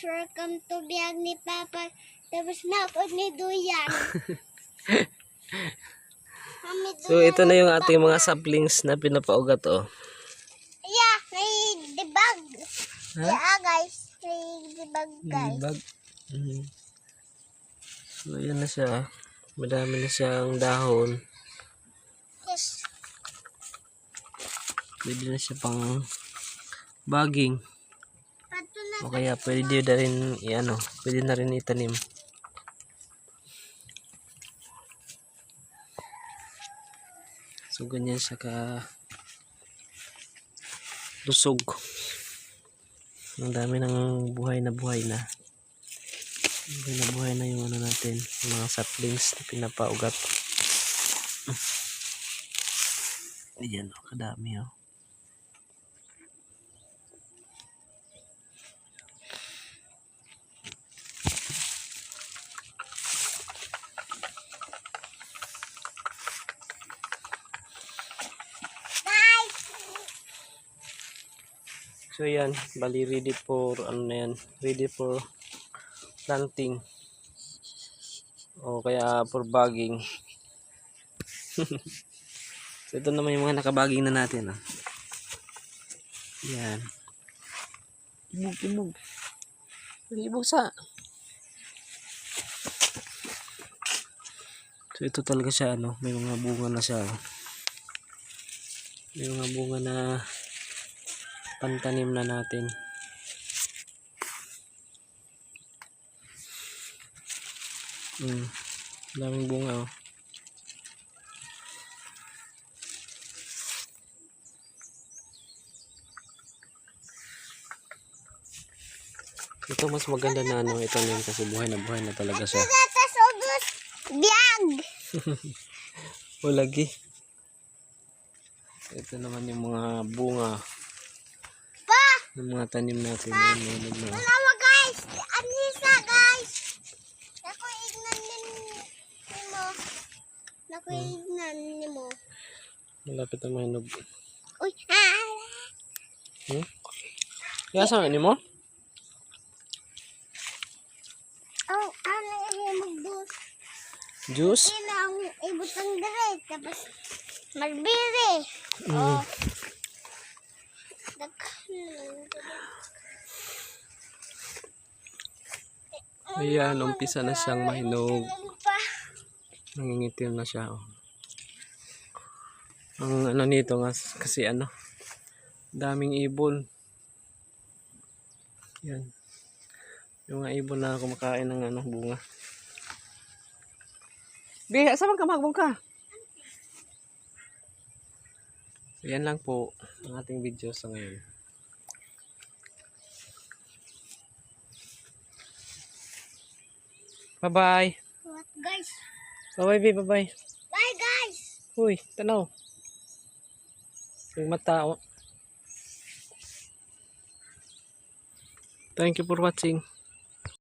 welcome to biyag ni Papa. Tapos na ako ni Duyan. So ito na yung ating mga saplings na pinapaugat oh. Yeah, may debug. Ha? Yeah guys, may debug guys. Dibag. So ayan na siya. Madami na siyang dahon. Yes. Pwede na siya pang baging. Pato na. O kaya pwede na rin i-ano, pwede na rin itanim. So ganyan siya ka lusog. Ang dami ng buhay na. Buhay na yung ano natin, yung mga saplings na pinapaugat. Ayan o, kadami o. So yan, bali ready for ano na yan, ready for planting o kaya for bagging. So ito naman yung mga nakabaging na natin. Yan. Imog. Imog sa. So ito talaga siya ano, may mga bunga na siya. May mga bunga na pantanim na natin. Daming bunga oh. Ito mas maganda na ano, ito na kasi buhay na talaga siya. Tatas ubos biyag. O lagi. Ito naman yung mga bunga Pa! ng mga tanim natin. Dalawa guys! Anisa guys! Nakuignan ni mo. Malapit na mahinog. Uy! Yasa ni mo? Oh, ano yung magdus? Juice? Ina ang ibutang dire. Tapos magbiri. Oh. Ayan, umpisa na siyang mahinog. Nangingitim na siya. Oh. Ang ano nito nga, kasi ano, daming ibon. Yan. Yung mga ibon na kumakain ng ano, bunga. Be, saan ka magbong ka? So, yan lang po ang ating video sa ngayon. Bye-bye. What guys? Bye-bye, Be. Bye-bye. Bye guys! Uy, tanaw. Yung mata. Oh. Thank you for watching.